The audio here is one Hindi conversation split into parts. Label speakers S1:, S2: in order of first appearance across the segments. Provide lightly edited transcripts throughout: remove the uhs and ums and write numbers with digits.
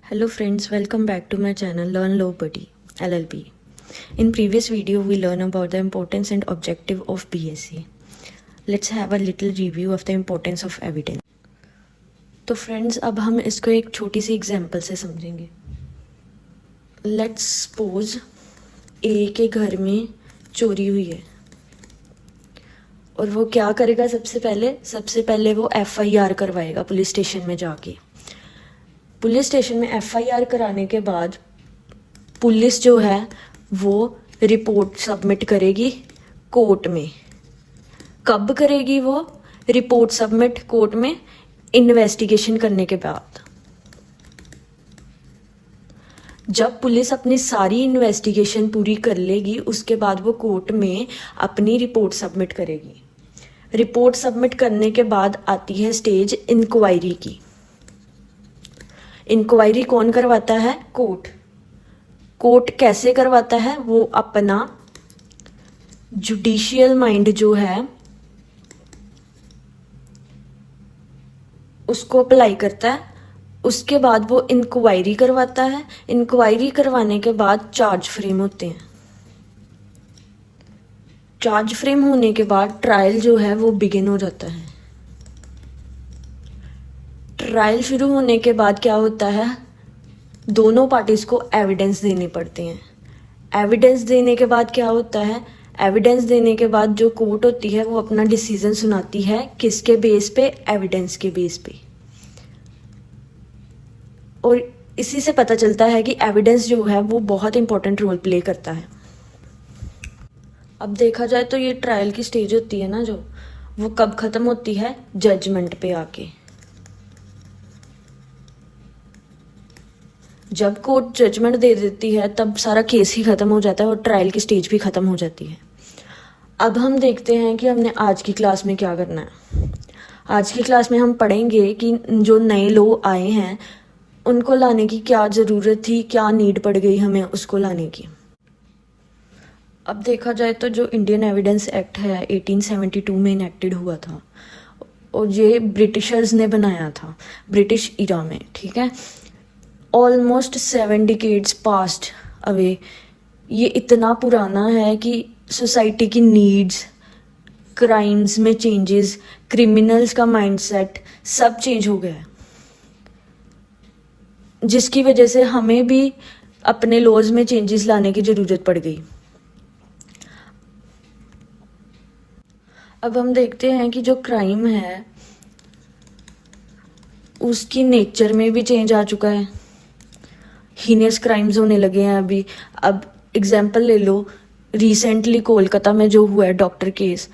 S1: Hello friends, welcome back to my channel Learn Law Buddy LLB. In previous video we learn about the importance and objective of BSc. Let's have a little review of the importance of evidence. तो फ्रेंड्स अब हम इसको एक छोटी सी एग्जांपल से समझेंगे. लेट्स सपोज ए के घर में चोरी हुई है और वो क्या करेगा. सबसे पहले वो FIR करवाएगा पुलिस स्टेशन में जाके. पुलिस स्टेशन में FIR कराने के बाद पुलिस जो है वो रिपोर्ट सबमिट करेगी कोर्ट में. कब करेगी वो रिपोर्ट सबमिट? कोर्ट में इन्वेस्टिगेशन करने के बाद. जब पुलिस अपनी सारी इन्वेस्टिगेशन पूरी कर लेगी उसके बाद वो कोर्ट में अपनी रिपोर्ट सबमिट करेगी. रिपोर्ट सबमिट करने के बाद आती है स्टेज इंक्वायरी की. इंक्वायरी कौन करवाता है? कोर्ट. कोर्ट कैसे करवाता है? वो अपना जुडिशियल माइंड जो है उसको अप्लाई करता है. उसके बाद वो इंक्वायरी करवाता है. इंक्वायरी करवाने के बाद चार्ज फ्रेम होते हैं. चार्ज फ्रेम होने के बाद ट्रायल जो है वो बिगिन हो जाता है. ट्रायल शुरू होने के बाद क्या होता है? दोनों पार्टीज को एविडेंस देने पड़ते हैं. एविडेंस देने के बाद क्या होता है? एविडेंस देने के बाद जो कोर्ट होती है वो अपना डिसीजन सुनाती है. किसके बेस पे? एविडेंस के बेस पे. और इसी से पता चलता है कि एविडेंस जो है वो बहुत इंपॉर्टेंट रोल प्ले करता है. अब देखा जाए तो ये ट्रायल की स्टेज होती है ना जो, वो कब खत्म होती है? जजमेंट पे आके. जब कोर्ट जजमेंट दे देती है तब सारा केस ही खत्म हो जाता है और ट्रायल की स्टेज भी खत्म हो जाती है. अब हम देखते हैं कि हमने आज की क्लास में क्या करना है. आज की क्लास में हम पढ़ेंगे कि जो नए लोग आए हैं उनको लाने की क्या ज़रूरत थी, क्या नीड पड़ गई हमें उसको लाने की. अब देखा जाए तो जो इंडियन एविडेंस एक्ट है 1872 में इनेक्टेड हुआ था और ये ब्रिटिशर्स ने बनाया था ब्रिटिश इरा में. ठीक है, ऑलमोस्ट 7 डिकेड्स पास्ट अवे. ये इतना पुराना है कि सोसाइटी की नीड्स, क्राइम्स में चेंजेस, क्रिमिनल्स का माइंडसेट सब चेंज हो गया है, जिसकी वजह से हमें भी अपने लॉज में चेंजेस लाने की ज़रूरत पड़ गई. अब हम देखते हैं कि जो क्राइम है उसकी नेचर में भी चेंज आ चुका है. हीनियस क्राइम्स होने लगे हैं अभी. अब एग्जाम्पल ले लो, रिसेंटली कोलकाता में जो हुआ है डॉक्टर केस,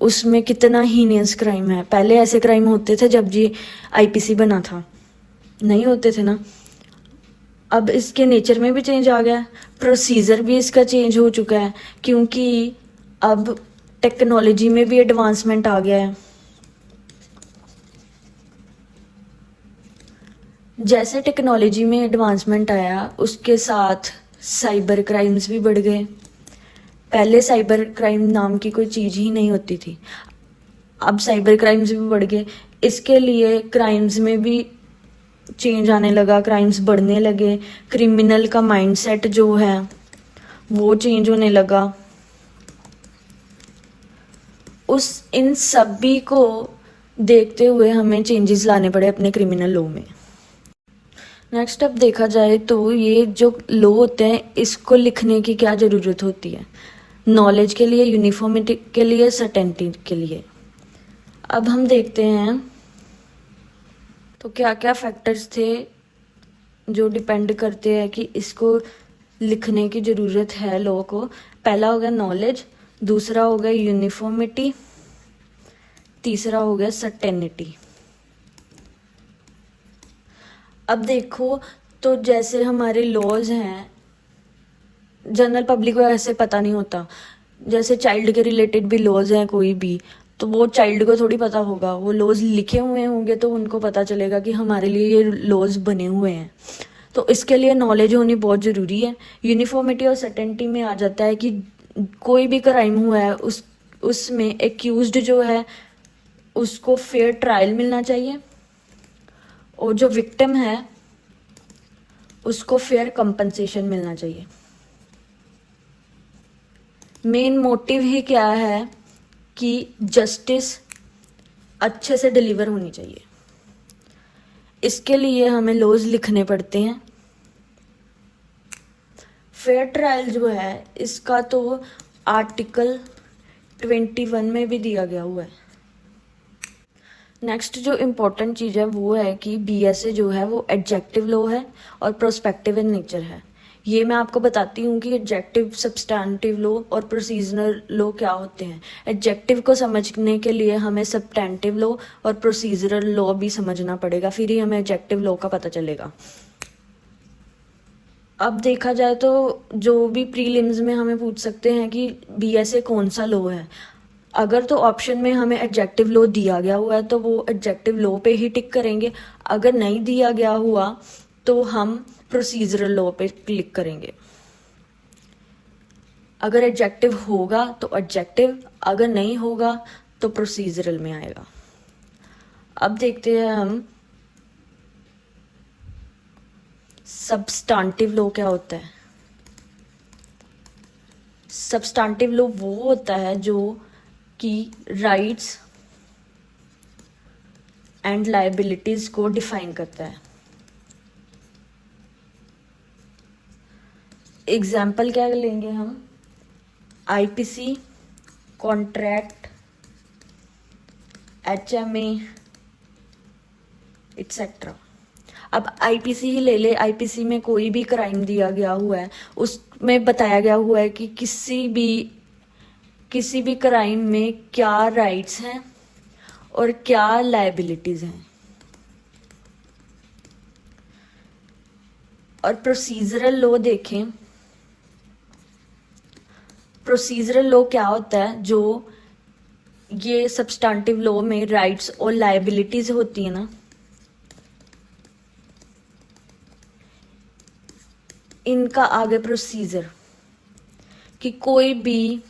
S1: उसमें कितना हीनियस क्राइम है. पहले ऐसे क्राइम होते थे जब जी IPC बना था? नहीं होते थे ना. अब इसके नेचर में भी चेंज आ गया है. प्रोसीजर भी इसका चेंज हो चुका है क्योंकि अब टेक्नोलॉजी में भी एडवांसमेंट आ गया है. जैसे टेक्नोलॉजी में एडवांसमेंट आया उसके साथ साइबर क्राइम्स भी बढ़ गए. पहले साइबर क्राइम नाम की कोई चीज़ ही नहीं होती थी, अब साइबर क्राइम्स भी बढ़ गए. इसके लिए क्राइम्स में भी चेंज आने लगा, क्राइम्स बढ़ने लगे. क्रिमिनल का माइंडसेट जो है वो चेंज होने लगा. इन सभी को देखते हुए हमें चेंजेस लाने पड़े अपने क्रिमिनल लॉ में. नेक्स्ट अब देखा जाए तो ये जो लॉ होते हैं इसको लिखने की क्या ज़रूरत होती है? नॉलेज के लिए, यूनिफॉर्मिटी के लिए, सर्टेनिटी के लिए. अब हम देखते हैं तो क्या क्या फैक्टर्स थे जो डिपेंड करते हैं कि इसको लिखने की ज़रूरत है लॉ को. पहला हो गया नॉलेज, दूसरा हो गया यूनिफॉर्मिटी, तीसरा हो गया सर्टेनिटी. अब देखो तो जैसे हमारे लॉज हैं जनरल पब्लिक को ऐसे पता नहीं होता. जैसे चाइल्ड के रिलेटेड भी लॉज हैं कोई भी, तो वो चाइल्ड को थोड़ी पता होगा. वो लॉज लिखे हुए होंगे तो उनको पता चलेगा कि हमारे लिए ये लॉज बने हुए हैं. तो इसके लिए नॉलेज होनी बहुत ज़रूरी है. यूनिफॉर्मिटी और सर्टेनिटी में आ जाता है कि कोई भी क्राइम हुआ है उसमें एक्यूज्ड जो है उसको फेयर ट्रायल मिलना चाहिए और जो विक्टिम है उसको फेयर कंपनसेशन मिलना चाहिए। मेन मोटिव ही क्या है कि जस्टिस अच्छे से डिलीवर होनी चाहिए। इसके लिए हमें लॉज लिखने पड़ते हैं। फेयर ट्रायल जो है इसका तो आर्टिकल 21 में भी दिया गया हुआ है। नेक्स्ट जो इम्पोर्टेंट चीज़ है वो है कि बीएसए जो है वो एडजेक्टिव लॉ है और प्रोस्पेक्टिव इन नेचर है। ये मैं आपको बताती हूँ कि एडजेक्टिव, सब्सटैंटिव लॉ और प्रोसीजरल लॉ क्या होते हैं। एडजेक्टिव को समझने के लिए हमें सब्सटैंटिव लॉ और प्रोसीजरल लॉ भी समझना पड़ेगा, फिर ही हमें एडजेक्टिव लॉ का पता चलेगा। अब देखा जाए तो जो भी प्रीलिम्स में हमें पूछ सकते हैं कि बीएसए कौन सा लॉ है। अगर तो ऑप्शन में हमें एडजेक्टिव लॉ दिया गया हुआ है तो वो एडजेक्टिव लॉ पे ही टिक करेंगे। अगर नहीं दिया गया हुआ तो हम प्रोसीजरल लॉ पे क्लिक करेंगे। अगर एडजेक्टिव होगा तो एडजेक्टिव, अगर नहीं होगा तो प्रोसीजरल में आएगा। अब देखते हैं हम सब्सटैंटिव लॉ क्या होता है। सब्सटैंटिव लॉ वो होता है जो कि राइट्स एंड लायबिलिटीज को डिफाइन करता है। एग्जाम्पल क्या लेंगे हम, आईपीसी, कॉन्ट्रैक्ट, एचएमए एक्सेट्रा। अब आईपीसी ही ले ले। आईपीसी में कोई भी क्राइम दिया गया हुआ है, उसमें बताया गया हुआ है कि किसी भी क्राइम में क्या राइट्स हैं और क्या लायबिलिटीज हैं। और प्रोसीजरल लॉ देखें, प्रोसीजरल लॉ क्या होता है, जो ये सब्सटैंटिव लॉ में राइट्स और लायबिलिटीज होती है ना, इनका आगे प्रोसीजर कि कोई भी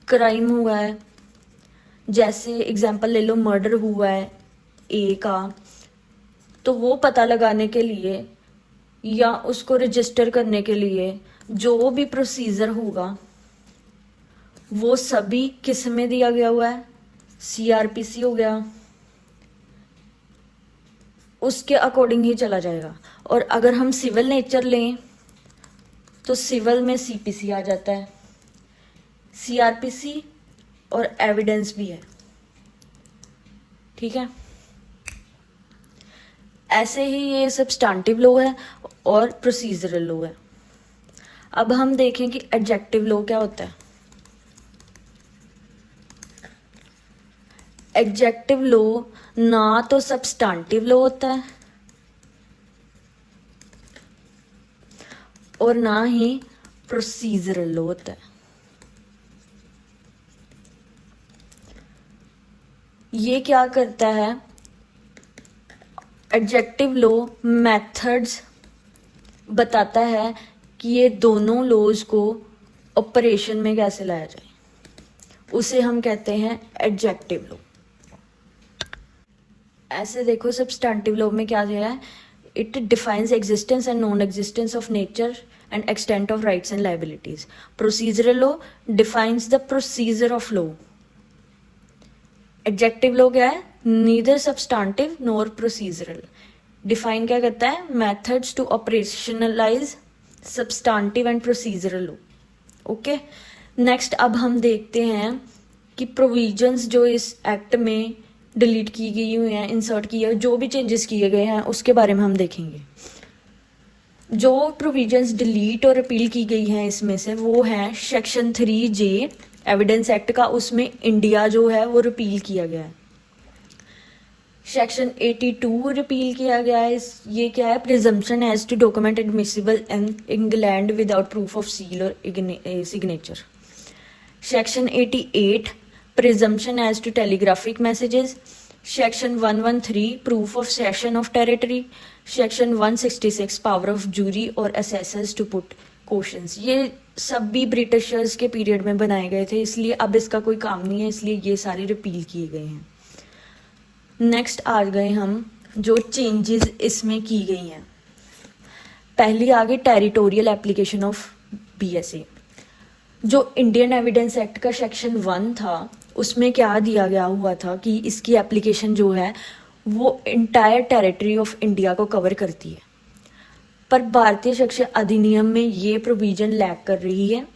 S1: क्राइम हुआ है, जैसे एग्जांपल ले लो मर्डर हुआ है ए का, तो वो पता लगाने के लिए या उसको रजिस्टर करने के लिए जो भी प्रोसीजर होगा वो सभी किस में दिया गया हुआ है, सीआरपीसी हो गया, उसके अकॉर्डिंग ही चला जाएगा। और अगर हम सिविल नेचर लें तो सिविल में सीपीसी आ जाता है, सीआरपीसी और एविडेंस भी है। ठीक है, ऐसे ही ये सब्सटैंटिव लॉ है और प्रोसीजरल लॉ है। अब हम देखें कि एडजेक्टिव लॉ क्या होता है। एडजेक्टिव लॉ ना तो सब्सटैंटिव लॉ होता है और ना ही प्रोसीजरल लॉ होता है। ये क्या करता है, एडजेक्टिव लॉ मेथड्स बताता है कि ये दोनों लॉज को ऑपरेशन में कैसे लाया जाए, उसे हम कहते हैं एडजेक्टिव लॉ। ऐसे देखो सब्सटैंटिव लॉ में क्या दिया है, it defines existence and non existence of nature and extent of rights and liabilities. Procedural law defines the procedure of law. Adjective law क्या है, neither substantive nor procedural. Define क्या करता है, methods to operationalize substantive and procedural law. Okay, next अब हम देखते हैं कि प्रोविजंस जो इस एक्ट में डिलीट की गई हुई हैं, इंसर्ट किए, जो भी चेंजेस किए गए हैं उसके बारे में हम देखेंगे। जो प्रोविजंस डिलीट और अपील की गई हैं इसमें से वो है सेक्शन 3J एविडेंस एक्ट का, उसमें इंडिया जो है वो रिपील किया गया है। सेक्शन 82 रिपील किया गया है। ये क्या है, presumption as to document admissible in England without proof of seal और signature. Section 88 presumption as to telegraphic messages. Section 113 proof of cession of territory. Section 166 power of jury और असेसर्स टू पुट क्वेश्चंस। ये सब भी ब्रिटिशर्स के पीरियड में बनाए गए थे, इसलिए अब इसका कोई काम नहीं है, इसलिए ये सारे रिपील किए गए हैं। नेक्स्ट आ गए हम जो चेंजेस इसमें की गई हैं। पहली आ गई टेरिटोरियल एप्लीकेशन ऑफ बीएसए। जो इंडियन एविडेंस एक्ट का सेक्शन 1 था उसमें क्या दिया गया हुआ था कि इसकी एप्लीकेशन जो है वो इंटायर टेरिटरी ऑफ इंडिया को कवर करती है, पर भारतीय शिक्षा अधिनियम में ये प्रोविजन लैक कर रही है।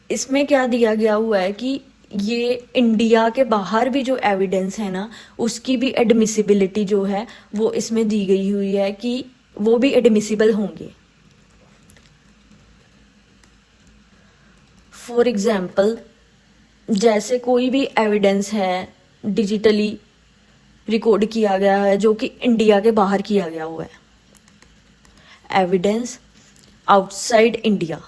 S1: इसमें क्या दिया गया हुआ है कि ये इंडिया के बाहर भी जो एविडेंस है ना उसकी भी एडमिसिबिलिटी जो है वो इसमें दी गई हुई है कि वो भी एडमिसिबल होंगे। फॉर एग्जाम्पल, जैसे कोई भी एविडेंस है डिजिटली रिकॉर्ड किया गया है जो कि इंडिया के बाहर किया गया हुआ है, एविडेंस आउटसाइड इंडिया,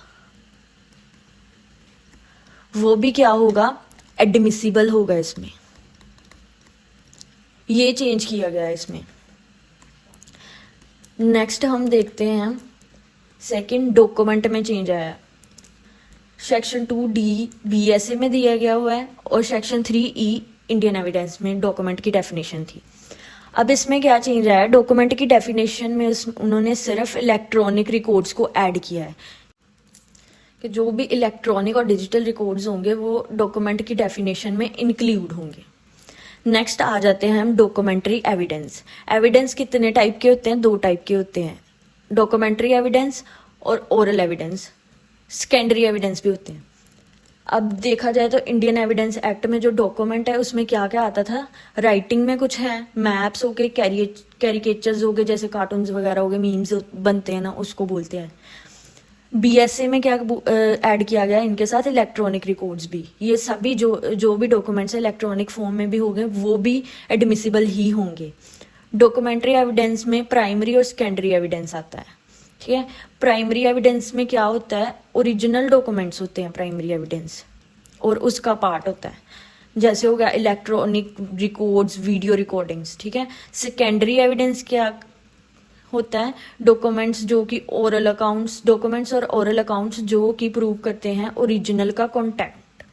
S1: वो भी क्या होगा, एडमिसिबल होगा। इसमें ये चेंज किया गया है इसमें। नेक्स्ट हम देखते हैं सेकंड, डॉक्यूमेंट में चेंज आया। सेक्शन 2D बीएसए में दिया गया हुआ है और सेक्शन 3E इंडियन एविडेंस में डॉक्यूमेंट की डेफिनेशन थी। अब इसमें क्या चेंज आया, डॉक्यूमेंट की डेफिनेशन में उन्होंने सिर्फ इलेक्ट्रॉनिक रिकॉर्ड्स को ऐड किया है कि जो भी इलेक्ट्रॉनिक और डिजिटल रिकॉर्ड्स होंगे वो डॉक्यूमेंट की डेफिनेशन में इंक्लूड होंगे। नेक्स्ट आ जाते हैं हम डॉक्यूमेंट्री एविडेंस। एविडेंस कितने टाइप के होते हैं, 2 टाइप के होते हैं, डॉक्यूमेंट्री एविडेंस और ओरल एविडेंस, सेकेंडरी एविडेंस भी होते हैं। अब देखा जाए तो इंडियन एविडेंस एक्ट में जो डॉक्यूमेंट है उसमें क्या क्या आता था, राइटिंग में कुछ है, मैप्स हो गए, कैरिकेचर्स हो गए, जैसे कार्टून्स वगैरह हो गए, मीम्स बनते हैं ना उसको बोलते हैं। बीएसए में क्या ऐड किया गया इनके साथ, इलेक्ट्रॉनिक रिकॉर्ड्स भी। ये सभी जो भी डॉक्यूमेंट्स इलेक्ट्रॉनिक फॉर्म में भी हो गए वो भी एडमिसिबल ही होंगे। डॉक्यूमेंट्री एविडेंस में प्राइमरी और सेकेंडरी एविडेंस आता है, ठीक है। प्राइमरी एविडेंस में क्या होता है, ओरिजिनल डॉक्यूमेंट्स होते हैं प्राइमरी एविडेंस और उसका पार्ट होता है, जैसे हो गया इलेक्ट्रॉनिक रिकॉर्ड्स, वीडियो रिकॉर्डिंग्स, ठीक है। सेकेंडरी एविडेंस क्या होता है, डॉक्यूमेंट्स जो कि ओरल अकाउंट्स, डॉक्यूमेंट्स और ओरल अकाउंट्स जो कि प्रूव करते हैं ओरिजिनल का कॉन्टेक्ट,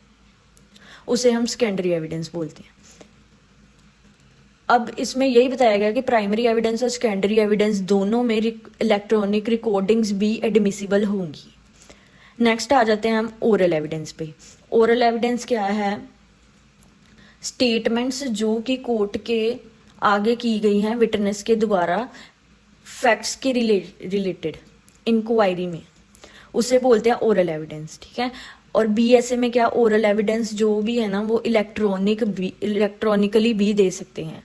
S1: उसे हम सेकेंडरी एविडेंस बोलते हैं। अब इसमें यही बताया गया कि प्राइमरी एविडेंस और सेकेंडरी एविडेंस दोनों में इलेक्ट्रॉनिक रिकॉर्डिंग्स भी एडमिसिबल होंगी। नेक्स्ट आ जाते हैं हम ओरल एविडेंस पे। ओरल एविडेंस क्या है, स्टेटमेंट्स जो कि कोर्ट के आगे की गई हैं विटनेस के द्वारा फैक्ट्स के रिलेटेड इंक्वायरी में, उसे बोलते हैं ओरल एविडेंस, ठीक है। और बीएसए में क्या, ओरल एविडेंस जो भी है ना वो इलेक्ट्रॉनिकली भी दे सकते हैं।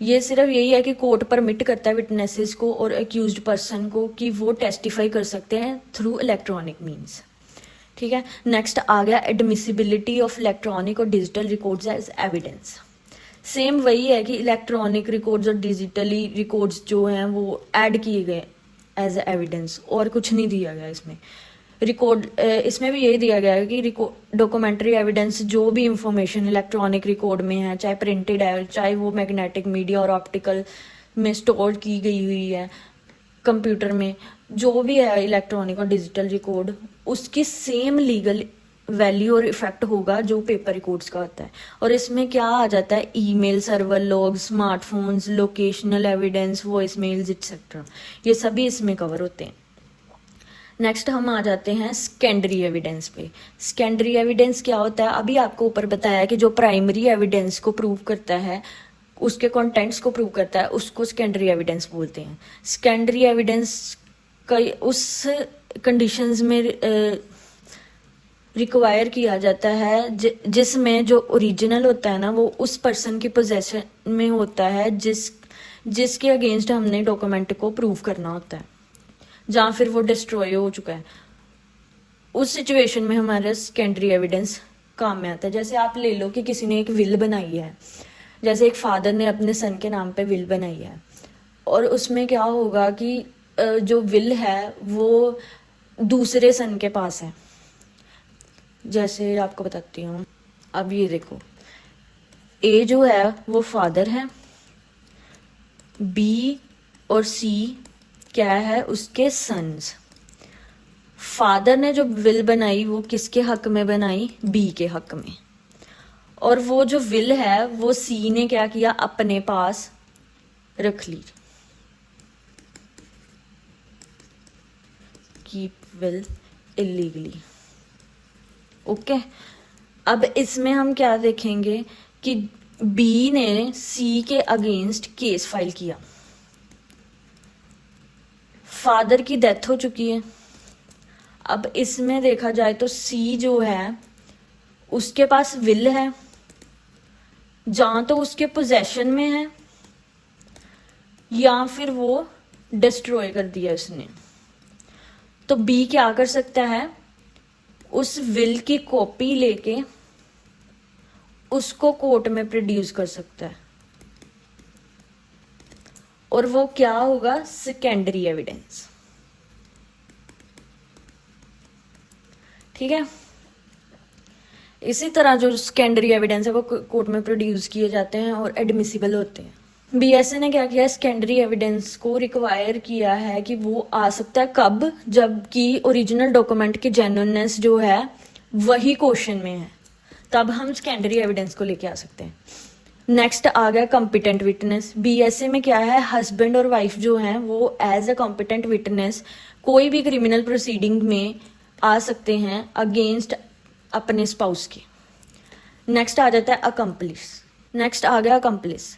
S1: ये सिर्फ यही है कि कोर्ट परमिट करता है विटनेसेस को और एक्यूज्ड पर्सन को कि वो टेस्टिफाई कर सकते हैं थ्रू इलेक्ट्रॉनिक मीन्स, ठीक है। नेक्स्ट आ गया एडमिसिबिलिटी ऑफ इलेक्ट्रॉनिक और digital records as evidence. Same वही है कि इलेक्ट्रॉनिक रिकॉर्ड्स और डिजिटली रिकॉर्ड्स जो हैं वो ऐड किए गए एज एविडेंस, और कुछ नहीं दिया गया इसमें। रिकॉर्ड इसमें भी यही दिया गया है कि डॉक्यूमेंट्री एविडेंस जो भी इंफॉर्मेशन इलेक्ट्रॉनिक रिकॉर्ड में है, चाहे प्रिंटेड है, चाहे वो मैग्नेटिक मीडिया और ऑप्टिकल में स्टोर की गई हुई है, कंप्यूटर में जो भी है इलेक्ट्रॉनिक और डिजिटल रिकॉर्ड, उसकी सेम लीगल वैल्यू और इफेक्ट होगा जो पेपर रिकॉर्ड्स का होता है। और इसमें क्या आ जाता है, email, server log, smartphones, locational evidence, voice mails etcetera, ये सभी इसमें कवर होते हैं। नेक्स्ट हम आ जाते हैं सेकेंडरी एविडेंस पे। सेकेंडरी एविडेंस क्या होता है, अभी आपको ऊपर बताया कि जो प्राइमरी एविडेंस को प्रूव करता है, उसके कंटेंट्स को प्रूव करता है, उसको सेकेंडरी एविडेंस बोलते हैं। सेकेंडरी एविडेंस कई उस कंडीशंस में रिक्वायर किया जाता है जिसमें जो ओरिजिनल होता है ना वो उस पर्सन की पोजेशन में होता है जिसके अगेंस्ट हमने डॉक्यूमेंट को प्रूव करना होता है, जहाँ फिर वो डिस्ट्रॉय हो चुका है। उस सिचुएशन में हमारा सेकेंडरी एविडेंस काम में आता है। जैसे आप ले लो कि किसी ने एक विल बनाई है, जैसे एक फादर ने अपने सन के नाम पे विल बनाई है, और उसमें क्या होगा कि जो विल है वो दूसरे सन के पास है। जैसे आपको बताती हूँ, अब ये देखो, ए जो है वो फादर है, बी और सी क्या है, उसके सन्स। फादर ने जो विल बनाई वो किसके हक में बनाई, बी के हक में, और वो जो विल है वो सी ने क्या किया, अपने पास रख ली। Keep will illegally. ओके, अब इसमें हम क्या देखेंगे कि बी ने सी के अगेंस्ट केस फाइल किया, फादर की डेथ हो चुकी है। अब इसमें देखा जाए तो सी जो है उसके पास विल है, जहां तो उसके पोजेशन में है या फिर वो डिस्ट्रॉय कर दिया उसने। तो बी क्या कर सकता है, उस विल की कॉपी लेके उसको कोर्ट में प्रोड्यूस कर सकता है, और वो क्या होगा, सेकेंडरी एविडेंस। ठीक है, इसी तरह जो सेकेंडरी एविडेंस है वो कोर्ट में प्रोड्यूस किए जाते हैं और एडमिसिबल होते हैं। बीएसए ने क्या किया, सेकेंडरी एविडेंस को रिक्वायर किया है कि वो आ सकता है कब, जबकि ओरिजिनल डॉक्यूमेंट की जेन्युइननेस जो है वही क्वेश्चन में है, तब हम सेकेंडरी एविडेंस को लेके आ सकते हैं। नेक्स्ट आ गया कॉम्पिटेंट विटनेस। बीएसए में क्या है, हस्बैंड और वाइफ जो हैं वो एज अ कॉम्पिटेंट विटनेस कोई भी क्रिमिनल प्रोसीडिंग में आ सकते हैं अगेंस्ट अपने स्पाउस के। नेक्स्ट आ जाता है अकम्पलिस। नेक्स्ट आ गया अकम्पलिस।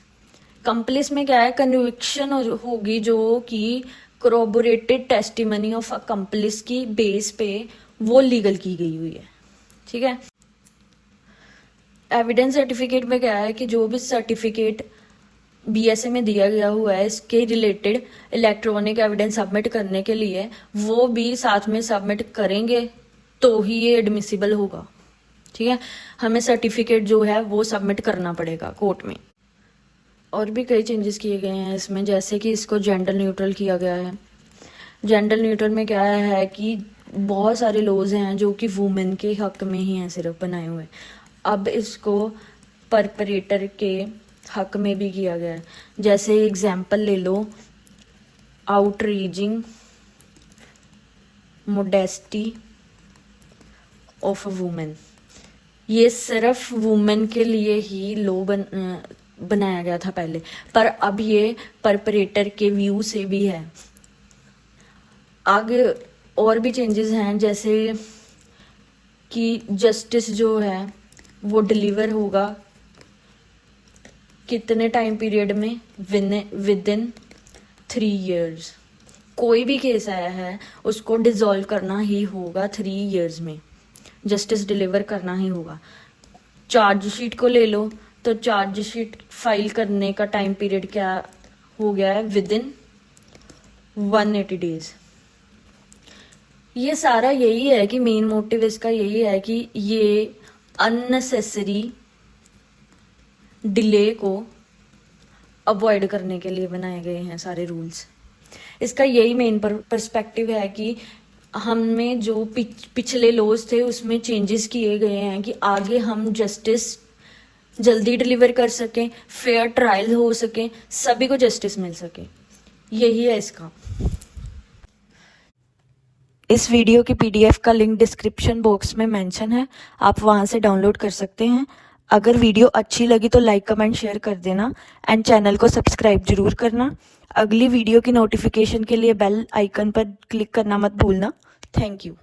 S1: कंप्लिस में क्या है, कन्विक्शन होगी जो कि कोरोबोरेटेड टेस्टिमनी ऑफ अकम्पलिस की बेस पे वो लीगल की गई हुई है। ठीक है, एविडेंस सर्टिफिकेट में क्या है कि जो भी सर्टिफिकेट बीएसए में दिया गया हुआ है इसके रिलेटेड इलेक्ट्रॉनिक एविडेंस सबमिट करने के लिए वो भी साथ में सबमिट करेंगे तो ही ये एडमिसिबल होगा। ठीक है, हमें सर्टिफिकेट जो है वो सबमिट करना पड़ेगा कोर्ट में। और भी कई चेंजेस किए गए हैं इसमें, जैसे कि इसको जेंडर न्यूट्रल किया गया है। जेंडर न्यूट्रल में क्या है कि बहुत सारे लॉज हैं जो कि वुमेन के हक में ही हैं सिर्फ बनाए हुए, अब इसको परपरेटर के हक में भी किया गया है। जैसे एग्जाम्पल ले लो, outraging modesty of a women, ये सिर्फ वुमेन के लिए ही लॉ बनाया गया था पहले, पर अब ये परपरेटर के व्यू से भी है। आगे और भी चेंजेस हैं, जैसे कि जस्टिस जो है वो डिलीवर होगा कितने टाइम पीरियड में, विद इन 3 years। कोई भी केस आया है उसको डिसॉल्व करना ही होगा 3 years में, जस्टिस डिलीवर करना ही होगा। चार्जशीट को ले लो तो चार्जशीट फाइल करने का टाइम पीरियड क्या हो गया है, विद इन 180 days। ये सारा यही है कि मेन मोटिव इसका यही है कि ये अननेसेसरी डिले को अवॉइड करने के लिए बनाए गए हैं सारे रूल्स। इसका यही मेन पर्सपेक्टिव है कि हमें जो पिछले लॉज थे उसमें चेंजेस किए गए हैं कि आगे हम जस्टिस जल्दी डिलीवर कर सकें, फेयर ट्रायल हो सके, सभी को जस्टिस मिल सके, यही है इसका। इस वीडियो की पीडीएफ का लिंक डिस्क्रिप्शन बॉक्स में मेंशन है, आप वहां से डाउनलोड कर सकते हैं। अगर वीडियो अच्छी लगी तो लाइक कमेंट शेयर कर देना एंड चैनल को सब्सक्राइब जरूर करना। अगली वीडियो की नोटिफिकेशन के लिए बेल आइकन पर क्लिक करना मत भूलना। Thank you.